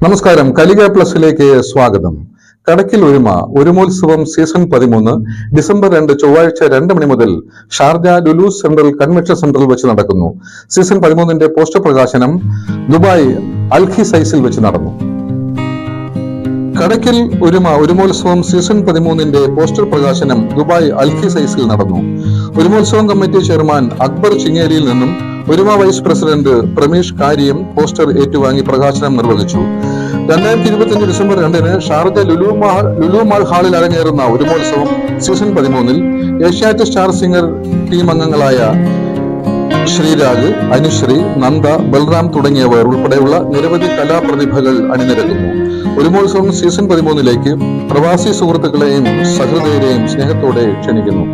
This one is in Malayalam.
നമസ്കാരം. കലിക പ്ലസിലേക്ക് സ്വാഗതം. കടക്കിൽ ഒരുമ ഒരുമോത്സവം സീസൺ 13 ഡിസംബർ 2 ചൊവ്വാഴ്ച 2 മണി മുതൽ ഷാർജ ലുലു സെൻട്രൽ കൺവെൻഷൻ സെന്ററിൽ വെച്ച് നടക്കുന്നു. സീസൺ 13ന്റെ പോസ്റ്റർ പ്രകാശനം ദുബായ് അൽഖിസൈസിൽ വെച്ച് നടന്നു. കടക്കിൽ ഒരുമ ഒരുമോത്സവം സീസൺ 13ന്റെ പോസ്റ്റർ പ്രകാശനം ദുബായ് അൽഖിസൈസിൽ നടന്നു. ഒരുമോത്സവം കമ്മിറ്റി ചെയർമാൻ അക്ബർ ചിങ്ങേരിയിൽ നിന്നും ഒരുമ വൈസ് പ്രസിഡന്റ് പ്രമീഷ് കാരിയം പോസ്റ്റർ ഏറ്റുവാങ്ങി പ്രകാശനം നിർവഹിച്ചു. 2025 ഡിസംബർ 2 ഷാർജ ലുലു മാൾ ഹാളിൽ അരങ്ങേറുന്ന ഒരുമോത്സവം season 13 Asianet star singer team അംഗങ്ങളായ ശ്രീരാഗ്, അനുശ്രീ, നന്ദ, ബൽറാം തുടങ്ങിയവർ ഉൾപ്പെടെയുള്ള നിരവധി കലാപ്രതിഭകൾ അണിനിരക്കുന്നു. ഒരുമോത്സവം സീസൺ 13ലേക്ക് പ്രവാസി സുഹൃത്തുക്കളെയും സഹൃദയരെയും സ്നേഹത്തോടെ ക്ഷണിക്കുന്നു.